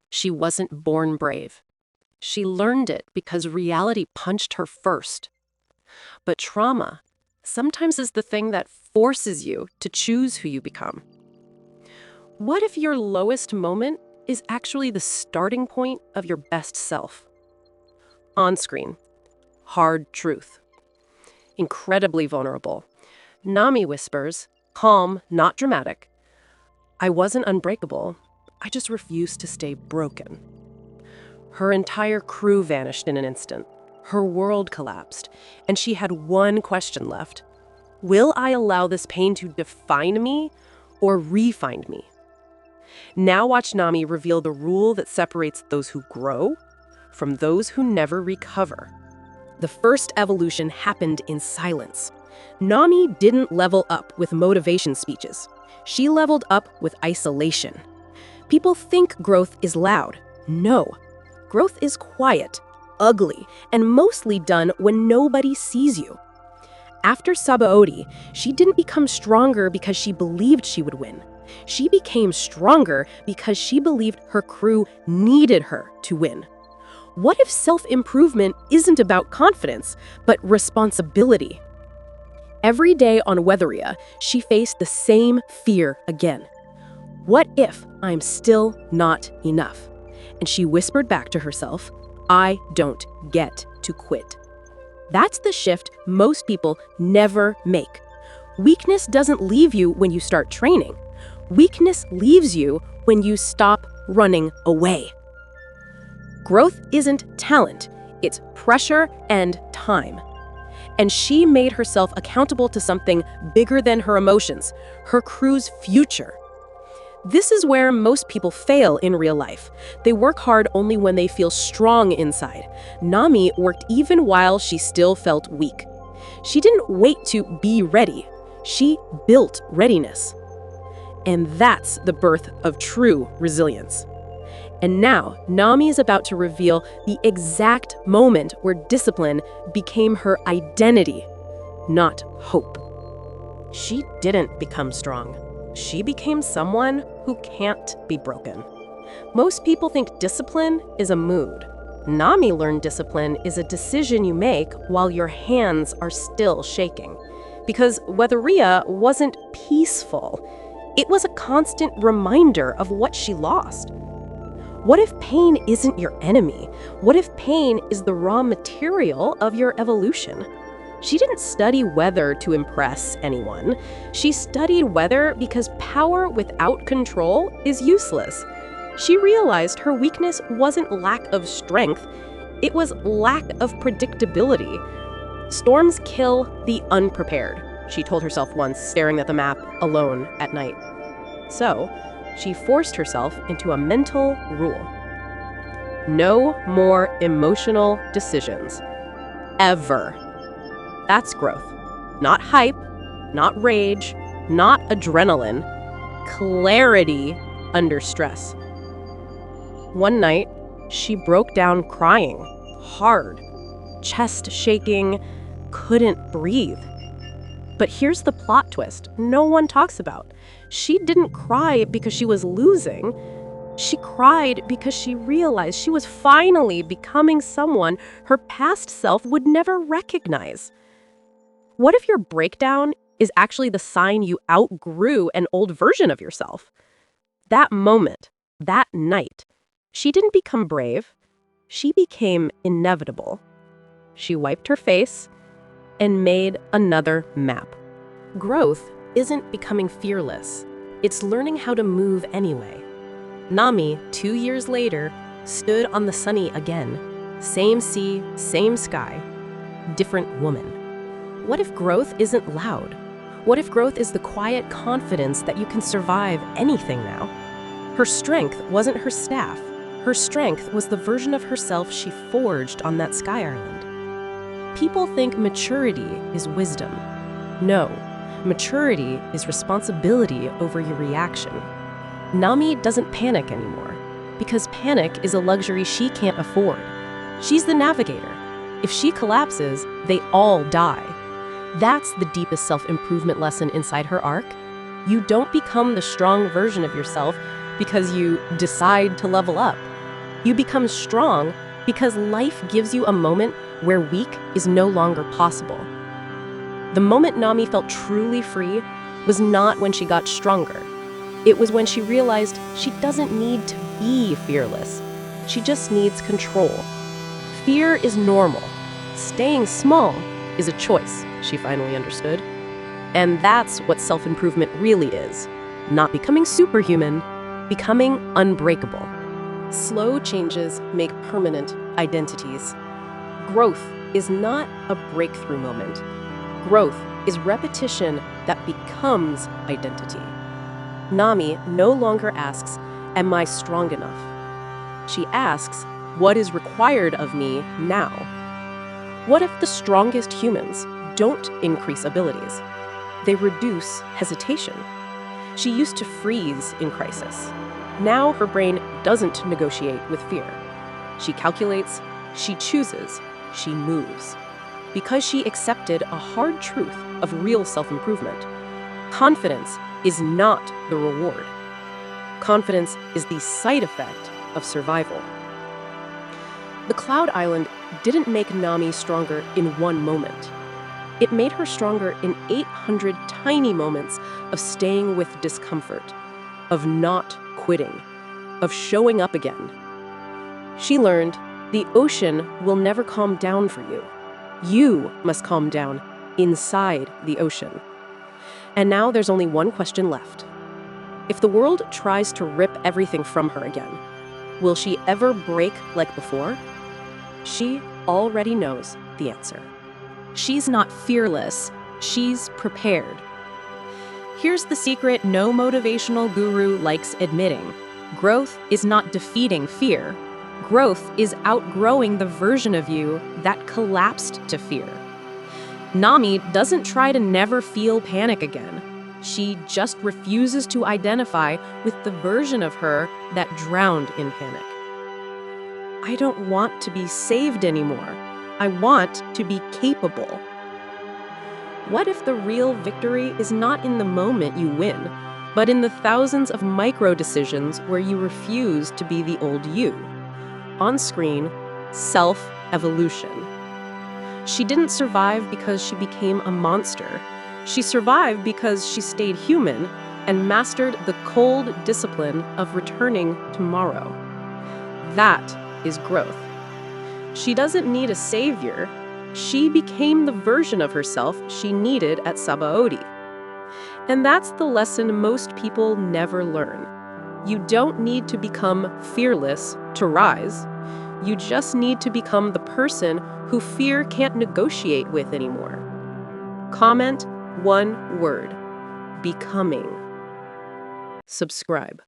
She wasn't born brave. She learned it because reality punched her first. But trauma sometimes is the thing that forces you to choose who you become. What if your lowest moment is actually the starting point of your best self? On screen, hard truth. Incredibly vulnerable. Nami whispers, calm, not dramatic, "I wasn't unbreakable. I just refused to stay broken." Her entire crew vanished in an instant. Her world collapsed, and she had one question left. Will I allow this pain to define me or re-find me? Now watch Nami reveal the rule that separates those who grow from those who never recover. The first evolution happened in silence. Nami didn't level up with motivation speeches. She leveled up with isolation. People think growth is loud. No. Growth is quiet, ugly, and mostly done when nobody sees you. After Sabaody, she didn't become stronger because she believed she would win. She became stronger because she believed her crew needed her to win. What if self-improvement isn't about confidence, but responsibility? Every day on Weatheria, she faced the same fear again. What if I'm still not enough? And she whispered back to herself, I don't get to quit. That's the shift most people never make. Weakness doesn't leave you when you start training. Weakness leaves you when you stop running away. Growth isn't talent, it's pressure and time. And she made herself accountable to something bigger than her emotions, her crew's future. This is where most people fail in real life. They work hard only when they feel strong inside. Nami worked even while she still felt weak. She didn't wait to be ready. She built readiness. And that's the birth of true resilience. And now, Nami is about to reveal the exact moment where discipline became her identity, not hope. She didn't become strong. She became someone who can't be broken. Most people think discipline is a mood. Nami learned discipline is a decision you make while your hands are still shaking. Because Weatheria wasn't peaceful. It was a constant reminder of what she lost. What if pain isn't your enemy? What if pain is the raw material of your evolution? She didn't study weather to impress anyone. She studied weather because power without control is useless. She realized her weakness wasn't lack of strength, it was lack of predictability. Storms kill the unprepared, she told herself once, staring at the map alone at night. So, she forced herself into a mental rule. No more emotional decisions. Ever. That's growth. Not hype, not rage, not adrenaline. Clarity under stress. One night, she broke down crying, hard, chest shaking, couldn't breathe. But here's the plot twist no one talks about. She didn't cry because she was losing. She cried because she realized she was finally becoming someone her past self would never recognize. What if your breakdown is actually the sign you outgrew an old version of yourself? That moment, that night, she didn't become brave. She became inevitable. She wiped her face and made another map. Growth isn't becoming fearless. It's learning how to move anyway. Nami, 2 years later, stood on the sunny again. Same sea, same sky, different woman. What if growth isn't loud? What if growth is the quiet confidence that you can survive anything now? Her strength wasn't her staff. Her strength was the version of herself she forged on that sky island. People think maturity is wisdom. No, maturity is responsibility over your reaction. Nami doesn't panic anymore, because panic is a luxury she can't afford. She's the navigator. If she collapses, they all die. That's the deepest self-improvement lesson inside her arc. You don't become the strong version of yourself because you decide to level up. You become strong because life gives you a moment where weak is no longer possible. The moment Nami felt truly free was not when she got stronger. It was when she realized she doesn't need to be fearless. She just needs control. Fear is normal. Staying small is a choice, she finally understood. And that's what self-improvement really is. Not becoming superhuman, becoming unbreakable. Slow changes make permanent identities. Growth is not a breakthrough moment. Growth is repetition that becomes identity. Nami no longer asks, "Am I strong enough?" She asks, "What is required of me now?" What if the strongest humans don't increase abilities? They reduce hesitation. She used to freeze in crisis. Now her brain doesn't negotiate with fear. She calculates, she chooses, she moves. Because she accepted a hard truth of real self-improvement. Confidence is not the reward. Confidence is the side effect of survival. The Cloud Island didn't make Nami stronger in one moment. It made her stronger in 800 tiny moments of staying with discomfort, of not quitting, of showing up again. She learned the ocean will never calm down for you. You must calm down inside the ocean. And now there's only one question left. If the world tries to rip everything from her again, will she ever break like before? She already knows the answer. She's not fearless, she's prepared. Here's the secret no motivational guru likes admitting. Growth is not defeating fear. Growth is outgrowing the version of you that collapsed to fear. Nami doesn't try to never feel panic again. She just refuses to identify with the version of her that drowned in panic. I don't want to be saved anymore. I want to be capable. What if the real victory is not in the moment you win, but in the thousands of micro decisions where you refuse to be the old you? On screen, self-evolution. She didn't survive because she became a monster. She survived because she stayed human and mastered the cold discipline of returning tomorrow. That is growth. She doesn't need a savior. She became the version of herself she needed at Sabaody. And that's the lesson most people never learn. You don't need to become fearless to rise. You just need to become the person who fear can't negotiate with anymore. Comment one word: becoming. Subscribe.